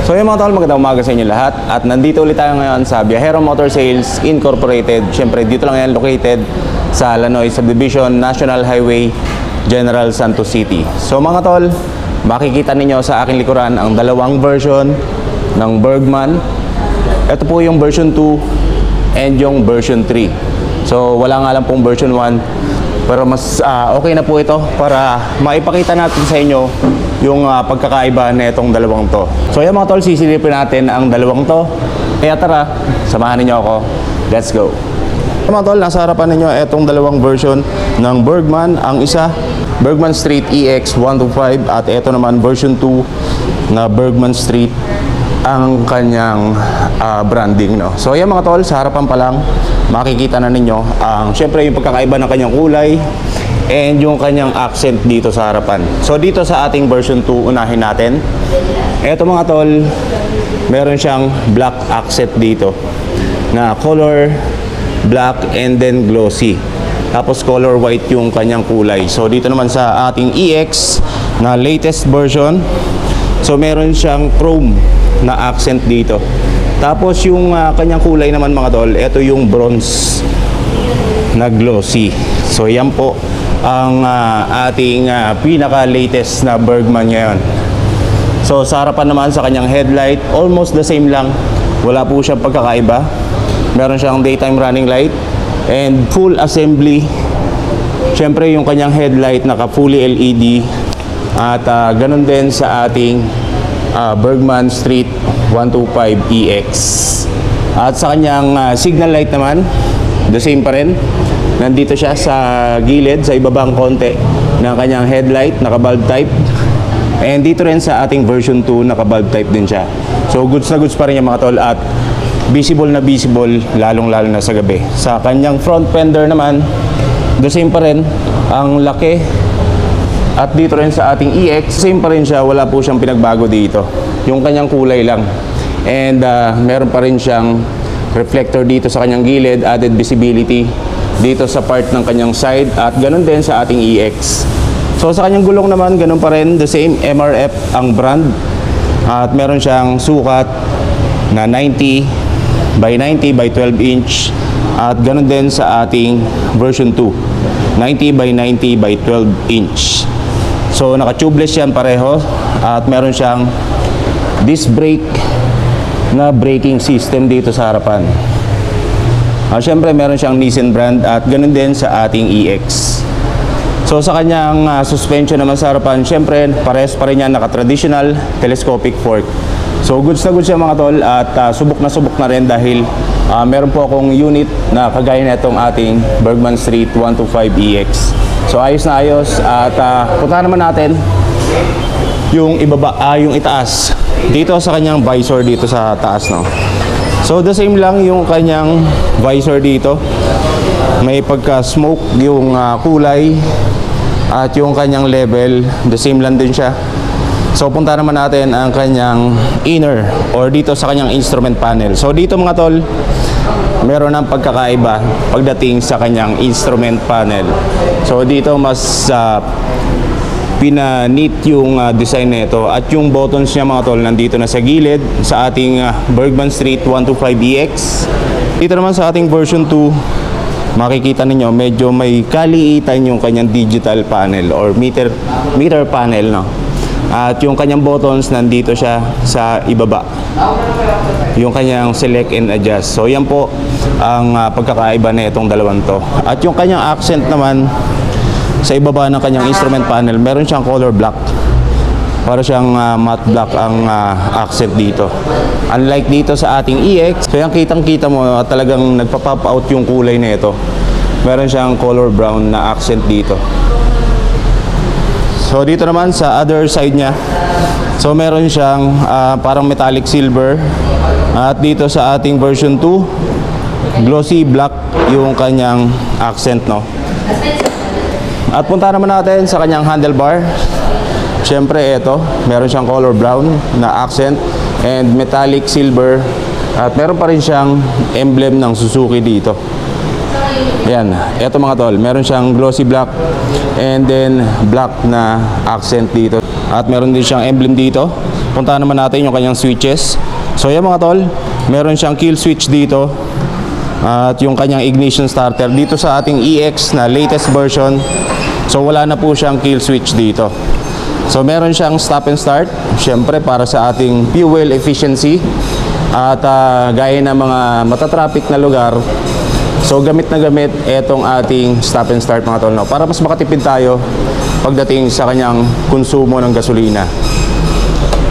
So yung mga tol, magandang umaga sa inyo lahat. At nandito ulit tayo ngayon sa Viajero Motor Sales Incorporated. Siyempre dito lang yan located sa Lanoy Subdivision, National Highway, General Santos City. So mga tol, makikita ninyo sa aking likuran ang dalawang version ng Bergman. Ito po yung version 2 and yung version 3. So wala nga lang pong version 1, pero mas okay na po ito para maipakita natin sa inyo yung pagkakaiba na itong dalawang to. So yan mga tol, sisilipin natin ang dalawang to. Kaya tara, samahan niyo ako. Let's go. Mga tol, nasa harapan ninyo itong dalawang version ng Bergman. Ang isa, Bergman Street EX 125, at ito naman version 2 na Bergman Street ang kanyang branding, no? So yan mga tol, sa harapan pa lang makikita na ninyo ang syempre yung pagkakaiba ng kanyang kulay and yung kanyang accent dito sa harapan. So dito sa ating version 2, unahin natin. Ito mga tol, meron siyang black accent dito na color black and then glossy. Tapos color white yung kanyang kulay. So dito naman sa ating EX na latest version, so meron siyang chrome na accent dito. Tapos yung kanyang kulay naman mga tol, ito yung bronze na glossy. So yan po ang ating pinaka-latest na Bergman ngayon. So sa harapan naman sa kanyang headlight, almost the same lang. Wala po siyang pagkakaiba. Meron siyang daytime running light and full assembly. Siyempre yung kanyang headlight naka fully LED. At ganun din sa ating Bergman Street 125 EX. At sa kanyang signal light naman, the same pa rin. Nandito siya sa gilid, sa ibabang konti ng kanyang headlight, naka-bulb type. And dito rin sa ating version 2, naka-bulb type din siya. So goods na goods pa rin yung mga tol, at visible na visible, lalong-lalo na sa gabi. Sa kanyang front fender naman, the same pa rin, ang laki. At dito rin sa ating EX, same pa rin siya, wala po siyang pinagbago dito. Yung kanyang kulay lang. And meron pa rin siyang reflector dito sa kanyang gilid, added visibility dito sa part ng kanyang side, at ganun din sa ating EX. So sa kanyang gulong naman, ganun pa rin, the same, MRF ang brand. At meron siyang sukat na 90 by 90 by 12 inch. At ganun din sa ating version 2, 90 by 90 by 12 inch. So naka-tubeless yan pareho, at meron siyang disc brake na braking system dito sa harapan. Siyempre meron siyang Nissan brand, at ganun din sa ating EX. So sa kanyang suspension naman sa harapan, siyempre pares pa rin yan, naka-traditional telescopic fork. So goods na goods siya mga tol, at subok na rin dahil meron po akong unit na kagaya na itong ating Bergman Street 125 EX. So ayos na ayos, at puntahan naman natin yung ibaba, yung itaas dito sa kanyang visor dito sa taas, no? So the same lang yung kanyang visor dito. May pagka-smoke yung kulay, at yung kanyang level, the same lang din siya. So punta naman natin ang kanyang inner, or dito sa kanyang instrument panel. So dito mga tol, meron ng pagkakaiba pagdating sa kanyang instrument panel. So dito mas pina-neat yung design nito, at yung buttons niya mga tol nandito na sa gilid sa ating Bergman Street 125 EX. Dito naman sa ating version 2, makikita ninyo medyo may kaliitan yung kanyang digital panel or meter panel, no? At yung kanyang buttons nandito siya sa ibaba, yung kanyang select and adjust. So yan po ang pagkakaiba na itong dalawang to. At yung kanyang accent naman sa ibaba ng kanyang instrument panel, meron siyang color black. Para siyang matte black ang accent dito. Unlike dito sa ating EX, so yung kitang-kita mo talagang nagpa-pop out yung kulay na ito. Meron siyang color brown na accent dito. So dito naman sa other side niya, so meron siyang parang metallic silver. At dito sa ating version 2, glossy black yung kanyang accent, no? At punta naman natin sa kanyang handlebar. Siyempre ito, meron siyang color brown na accent and metallic silver. At meron pa rin siyang emblem ng Suzuki dito. Ayan, eto mga tol, meron siyang glossy black and then black na accent dito. At meron din siyang emblem dito. Puntahan naman natin yung kanyang switches. So yan mga tol, meron siyang kill switch dito. At yung kanyang ignition starter dito sa ating EX na latest version. So wala na po siyang kill switch dito. So meron siyang stop and start, syempre para sa ating fuel efficiency. At gaya ng mga matatraffic na lugar, so gamit na gamit etong ating stop and start mga tol, no? Para mas makatipid tayo pagdating sa kanyang konsumo ng gasolina.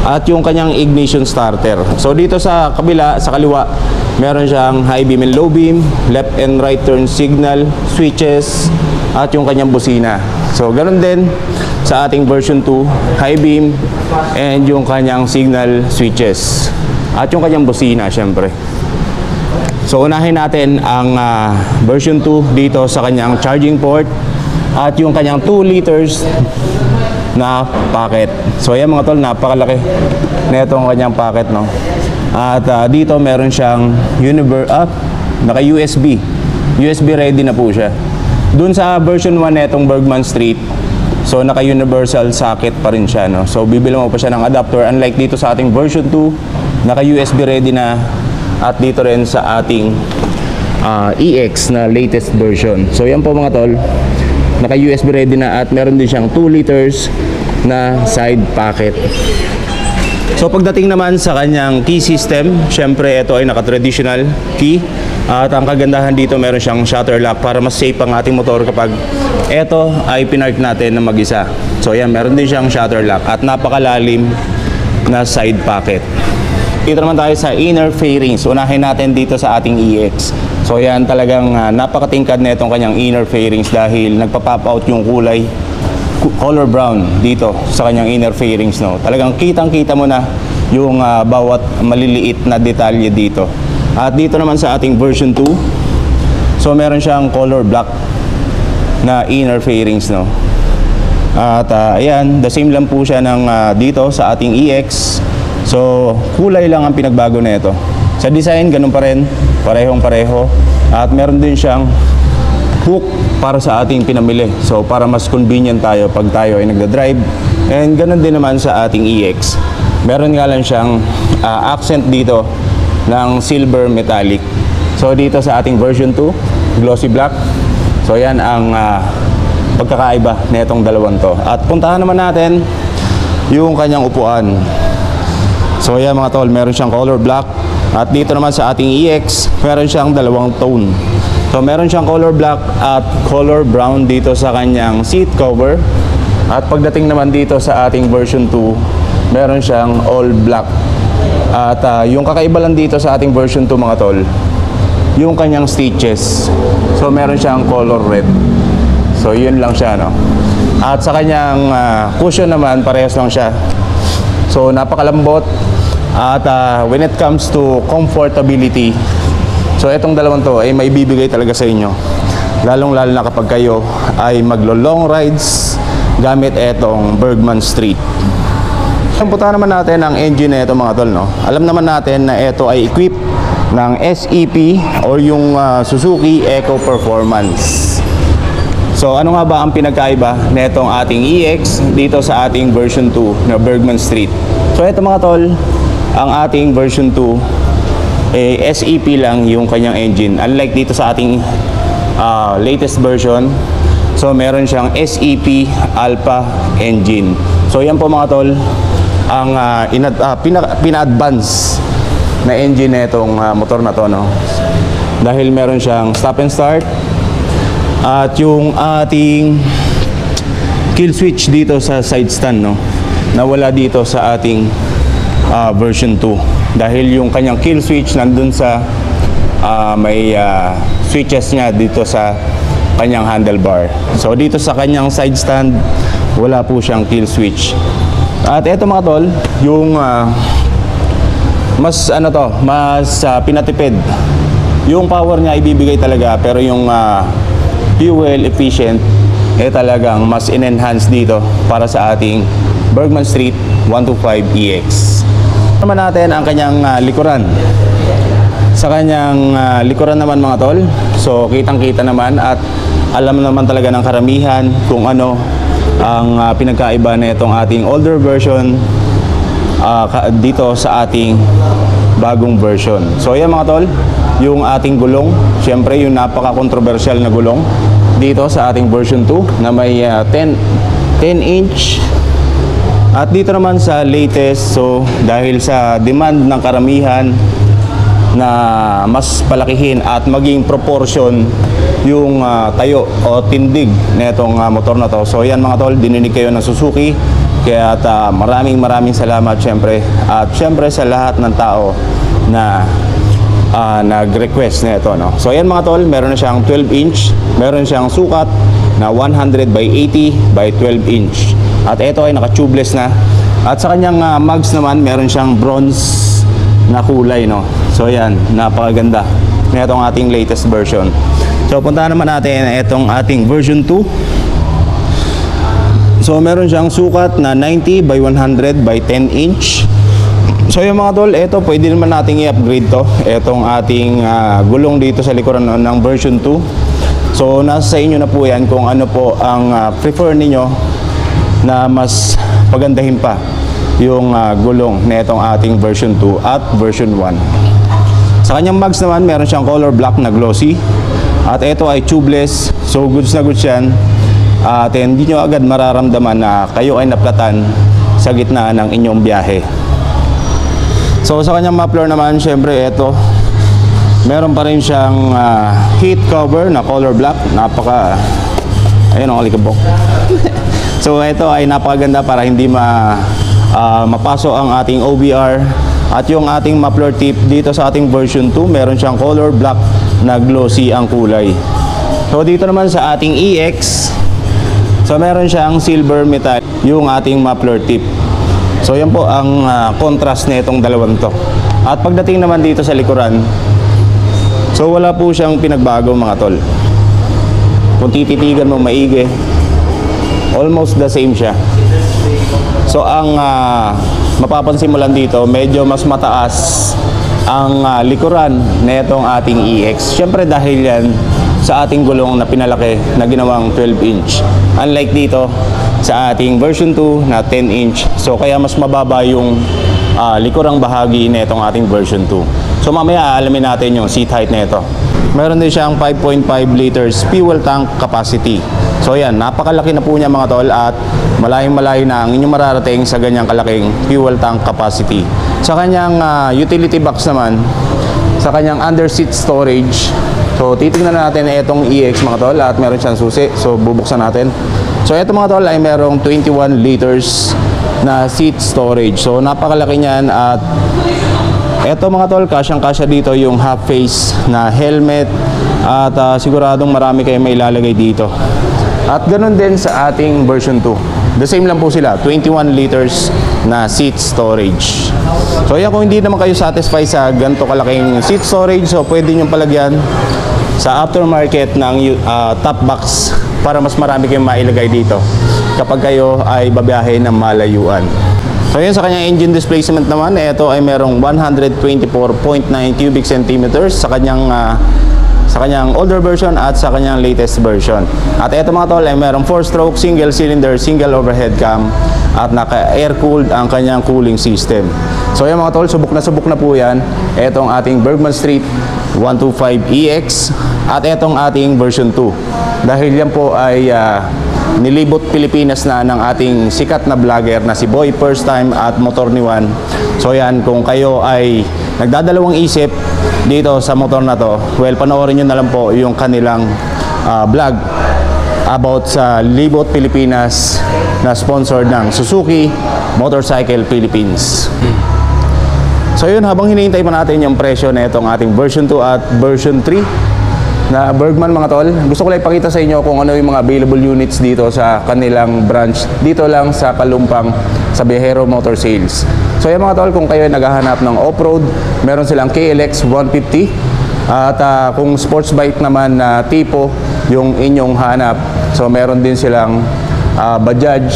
At yung kanyang ignition starter. So dito sa kabila, sa kaliwa, meron siyang high beam and low beam, left and right turn signal, switches, at yung kanyang busina. So ganun din sa ating version 2, high beam and yung kanyang signal switches. At yung kanyang busina syempre. So unahin natin ang version 2 dito sa kanyang charging port at yung kanyang 2 liters na packet. So ayan mga tol, napakalaki na itong kanyang packet, no? At dito meron siyang naka USB. USB ready na po siya. Dun sa version 1 netong Bergman Street, so naka universal socket pa rin siya, no? So bibili mo pa siya ng adapter, unlike dito sa ating version 2, naka USB ready na. At dito rin sa ating EX na latest version. So yan po mga tol, naka USB ready na at meron din siyang 2 liters na side packet. So pagdating naman sa kanyang key system, syempre ito ay naka-traditional key. At ang kagandahan dito, meron siyang shutter lock para mas safe ang ating motor kapag ito ay pinark natin na mag-isa. So yan, meron din siyang shutter lock at napakalalim na side pocket. Dito naman tayo sa inner fairings. Unahin natin dito sa ating EX. So yan, talagang napakatingkad na itong kanyang inner fairings dahil nagpa-pop out yung kulay color brown dito sa kanyang inner fairings, no? Talagang kitang-kita mo na yung bawat maliliit na detalye dito. At dito naman sa ating version 2, so meron siyang color black na inner fairings, no? At ayan, the same lang po siya ng dito sa ating EX. So kulay lang ang pinagbago na ito. Sa design, ganun pa rin, parehong-pareho. At meron din siyang hook para sa ating pinamili. So para mas convenient tayo pag tayo ay nagda-drive. And ganun din naman sa ating EX. Meron nga lang siyang accent dito ng silver metallic. So dito sa ating version 2, glossy black. So yan ang pagkakaiba na itong dalawang to. At puntahan naman natin yung kanyang upuan. So yan mga tol, meron siyang color black. At dito naman sa ating EX, meron siyang dalawang tone. So meron siyang color black at color brown dito sa kanyang seat cover. At pagdating naman dito sa ating version 2, meron siyang all black. At yung kakaiba lang dito sa ating version 2 mga tol, yung kanyang stitches. So meron siyang color red. So yun lang siya, no? At sa kanyang cushion naman, parehas lang siya. So napakalambot. At when it comes to comfortability, so itong dalawang to ay may bibigay talaga sa inyo. Lalong-lalo na kapag kayo ay maglo-long rides gamit etong Bergman Street. Puntahan naman natin ang engine na ito mga tol, no? Alam naman natin na ito ay equipped ng SEP or yung Suzuki Eco Performance. So ano nga ba ang pinagkaiba netong ating EX dito sa ating version 2 na Bergman Street? So ito mga tol, ang ating version 2 SEP lang yung kanyang engine, unlike dito sa ating latest version. So meron siyang SEP Alpha engine. So yan po mga tol ang pina-advance na engine nitong motor na to, no? Dahil meron siyang stop and start at yung ating kill switch dito sa side stand, no? Nawala dito sa ating version 2 dahil yung kanyang kill switch nandun sa may switches niya dito sa kanyang handlebar. So dito sa kanyang side stand wala po siyang kill switch. At eto mga tol, yung mas pinatipid. Yung power niya ibibigay talaga, pero yung fuel efficient talagang mas in-enhance dito para sa ating Bergman Street 125EX. Naman natin ang kanyang likuran. Sa kanyang likuran naman mga tol, so kitang-kita naman at alam naman talaga ng karamihan kung ano ang pinagkaiba na itong ating older version dito sa ating bagong version. So ayan mga tol, yung ating gulong, syempre yung napaka-controversial na gulong dito sa ating version 2 na may 10 inch. At dito naman sa latest, so dahil sa demand ng karamihan na mas palakihin at maging proportion yung tayo o tindig na itong motor na to. So yan mga tol, dininig kayo ng Suzuki. Kaya maraming salamat syempre. At syempre sa lahat ng tao na nag-request na ito, no? So ayan mga tol, meron na siyang 12 inch. Meron siyang sukat na 100 by 80 by 12 inch. At ito ay naka-tubeless na. At sa kanyang mugs naman, meron siyang bronze na kulay, no? So ayan, napakaganda na itong ating latest version. So punta naman natin itong ating version 2. So meron siyang sukat na 90 by 100 by 10 inch. So yung mga tol, ito pwede naman nating i-upgrade to. Itong ating gulong dito sa likuran ng version 2. So nasa sa inyo na po yan kung ano po ang prefer ninyo na mas pagandahin pa yung gulong na itong ating version 2 at version 1. Sa kanyang mugs naman, meron siyang color black na glossy. At ito ay tubeless. So goods na goods yan. At hindi nyo agad mararamdaman na kayo ay naplatan sa gitna ng inyong biyahe. So sa kanyang muffler naman, syempre ito, meron pa rin siyang heat cover na color black. Ayun ang alikabok. So ito ay napakaganda para hindi mapaso ang ating OBR. At yung ating muffler tip dito sa ating version 2, meron siyang color black na glossy ang kulay. So dito naman sa ating EX, so meron siyang silver metal yung ating muffler tip. So yan po ang contrast na itong dalawang to. At pagdating naman dito sa likuran, so wala po siyang pinagbago mga tol. Kung tititigan mo maigi, almost the same siya. So ang mapapansin mo lang dito, medyo mas mataas ang likuran na itong ating EX. Siyempre dahil yan sa ating gulong na pinalaki na ginawang 12 inch. Unlike dito sa ating version 2 na 10 inch. So kaya mas mababa yung likurang bahagi na itong ating version 2. So mamaya alamin natin yung seat height na ito. Meron din siyang 5.5 liters fuel tank capacity. So yan, napakalaki na po niya mga tol at malayong-malayo na ang inyong mararating sa ganyang kalaking fuel tank capacity. Sa kanyang utility box naman, sa kanyang under seat storage, so titingnan natin itong EX mga tol at meron siyang susi. So bubuksan natin. So ito mga tol ay merong 21 liters na seat storage. So napakalaki niyan at eto mga tol, kasyang-kasya dito yung half face na helmet at siguradong marami kayo may ilalagay dito. At ganun din sa ating version 2. The same lang po sila, 21 liters na seat storage. So yan, kung hindi naman kayo satisfied sa ganito kalaking seat storage, so pwede nyo palagyan sa aftermarket ng top box para mas marami kayong mailagay dito kapag kayo ay babiyahe ng malayuan. So yun, sa kanyang engine displacement naman, ito ay merong 124.9 cubic centimeters sa kanyang older version at sa kanyang latest version. At ito mga tol ay merong 4-stroke, single cylinder, single overhead cam at naka-air-cooled ang kanyang cooling system. So yun mga tol, subok na po yan. Itong ating Bergman Street 125EX at itong ating version 2. Dahil yan po ay nilibot Pilipinas na ng ating sikat na vlogger na si Boy First Time at Motor ni Juan. So yan, kung kayo ay nagdadalawang isip dito sa motor na to, well, panoorin nyo na lang po yung kanilang vlog about sa Libot Pilipinas na sponsored ng Suzuki Motorcycle Philippines. So yun, habang hinihintay pa natin yung presyo na itong ating version 2 at version 3 na Bergman mga tol, gusto ko lang ipakita sa inyo kung ano yung mga available units dito sa kanilang branch dito lang sa Kalumpang sa Viajero Motor Sales. So yan mga tol, kung kayo ay naghahanap ng off-road, meron silang KLX 150 at kung sports bike naman na tipo yung inyong hanap, so meron din silang Bajaj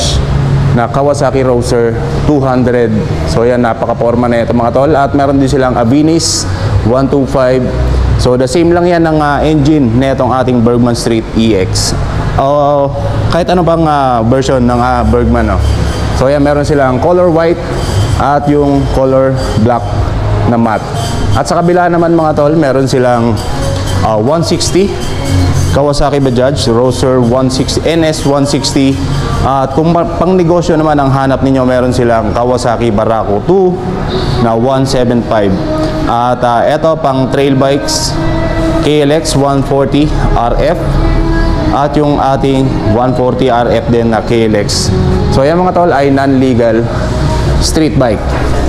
na Kawasaki Roadster 200. So yan, napaka-forma na ito mga tol. At meron din silang Avinis 125. So the same lang yan ng engine netong ating Bergman Street EX. Kahit ano bang version ng Bergman, no? So yan, meron silang color white at yung color black na matte. At sa kabila naman mga tol, meron silang 160 Kawasaki Bajaj Roadster 160 NS 160. At kung pang negosyo naman ang hanap ninyo, meron silang Kawasaki Barako 2 na 175. At eto pang trail bikes, KLX 140 RF at yung ating 140 RF din na KLX. So yan mga tol ay non-legal street bike.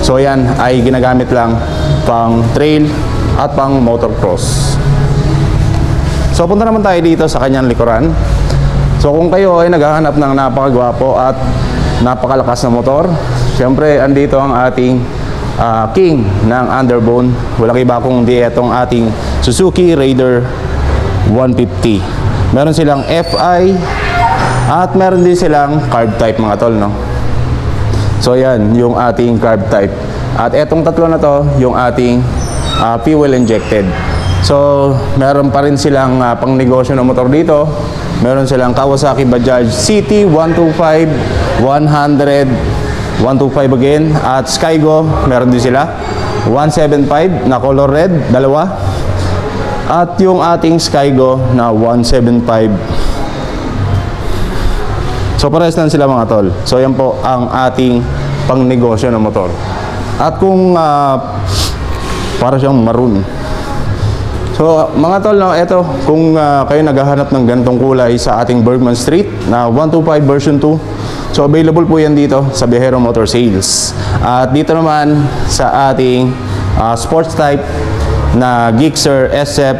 So yan ay ginagamit lang pang trail at pang motocross. So punta naman tayo dito sa kanyang likuran. So kung kayo ay naghahanap ng napakagwapo at napakalakas na motor, syempre andito ang ating king ng underbone. Walang iba kundi itong ating Suzuki Raider 150. Meron silang FI at meron din silang carb type mga tol, no? So yan yung ating carb type. At etong tatlo na to yung ating fuel injected. So meron pa rin silang pang negosyo na motor dito. Meron silang Kawasaki Bajaj CT 125, 100, 125 again. At Skygo, meron din sila 175 na color red, dalawa. At yung ating Skygo na 175. So parehas lang sila mga tol. So yan po ang ating pang negosyo na motor. At kung para siyang maroon. So mga tol, no, eto, kung kayo naghahanap ng ganitong kulay sa ating Bergman Street na 125 version 2, so available po yan dito sa Viajero Motor Sales. At dito naman sa ating sports type na Gixxer SF,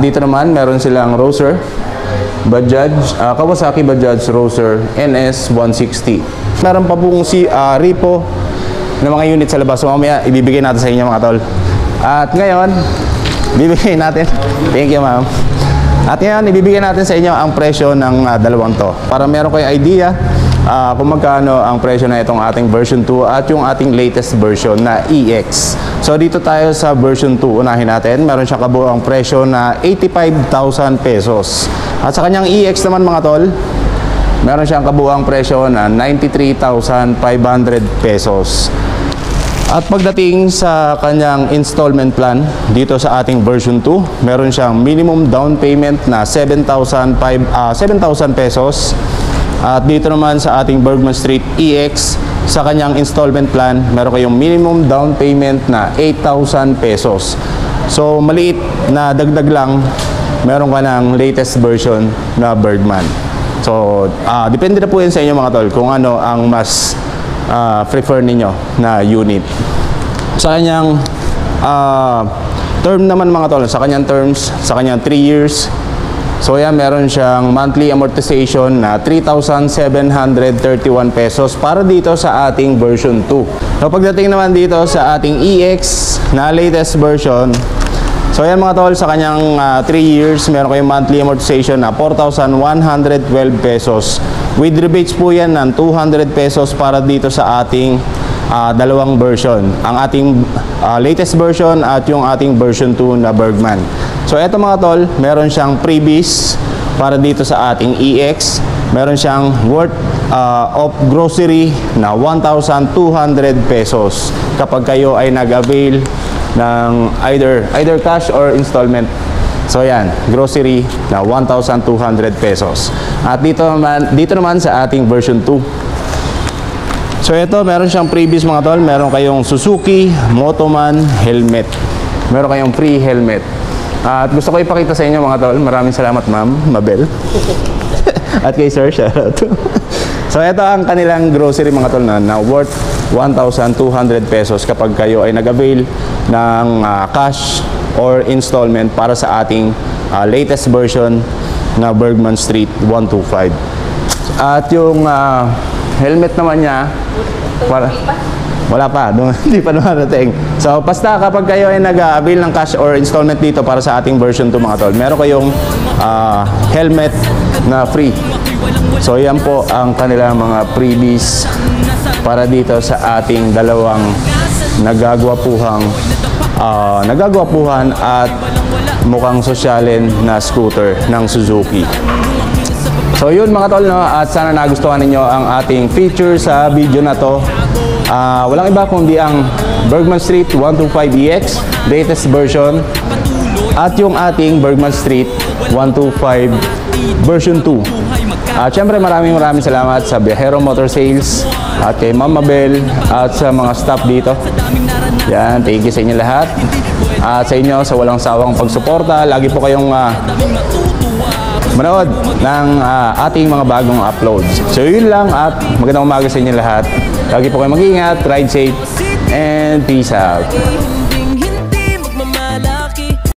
dito naman meron silang Roadster Bajaj, Kawasaki Bajaj Roadster NS 160. Meron pa pong si Ripo na mga unit sa labas. So mamaya ibibigay natin sa inyo mga tol. At ngayon bibigyan natin, thank you ma'am. At ngayon ibibigay natin sa inyo ang presyo ng dalawang to para meron kayong idea kung magkano ang presyo na itong ating version 2 at yung ating latest version na EX. So dito tayo sa version 2, unahin natin. Meron siyang kabuuang presyo na 85,000 pesos. At sa kanyang EX naman mga tol, meron siyang kabuuang presyo na 93,500 pesos. At pagdating sa kanyang installment plan, dito sa ating version 2, meron siyang minimum down payment na 7,000 pesos. At dito naman sa ating Bergman Street EX, sa kanyang installment plan, meron kayong minimum down payment na 8,000 pesos. So maliit na dagdag lang, meron ka ng latest version na Bergman. So depende na po yan sa inyo mga tol kung ano ang mas prefer ninyo na unit. Sa kanyang term naman mga tol, sa kanyang terms, sa kanyang 3 years, so yan, meron siyang monthly amortization na 3,731 pesos para dito sa ating version 2. So pagdating naman dito sa ating EX na latest version, so yan mga tol, sa kanyang 3 years, meron kayong monthly amortization na 4,112 pesos. With rebates po yan ng 200 pesos para dito sa ating dalawang version. Ang ating latest version at yung ating version 2 na Bergman. So eto mga tol, meron siyang freebies para dito sa ating EX. Meron siyang worth of grocery na 1,200 pesos kapag kayo ay nag-avail ng either cash or installment. So yan, grocery na 1,200 pesos. At dito naman sa ating version 2. So ito, meron siyang previous mga tol. Meron kayong Suzuki Motoman helmet. Meron kayong free helmet. At gusto ko ipakita sa inyo mga tol. Maraming salamat ma'am, Mabel. At kay sir, shoutout. So ito ang kanilang grocery mga tol na worth 1,200 pesos kapag kayo ay nag-avail ng cash or installment para sa ating latest version na Bergman Street 125. At yung helmet naman niya, wala pa, hindi pa dumarating. So basta kapag kayo ay nag-avail ng cash or installment dito para sa ating version 2 mga tol, meron kayong helmet na free. So yan po ang kanilang mga freebies para dito sa ating dalawang nagagwapuhang nagagwapuhan at mukhang sosyalin na scooter ng Suzuki. So yun mga tol, no? At sana nagustuhan ninyo ang ating feature sa video na to. Walang iba kundi ang Bergman Street 125EX latest version at yung ating Bergman Street 125 version 2. At syempre maraming salamat sa Viajero Motor Sales at kay Ma'am Mabel at sa mga staff dito. Yan, thank you sa inyo lahat. At sa inyo sa walang sawang pagsuporta, lagi po kayong manood ng ating mga bagong uploads. So yun lang at magandang umaga sa inyo lahat. Lagi po kayong mag-ingat, ride safe, and peace out.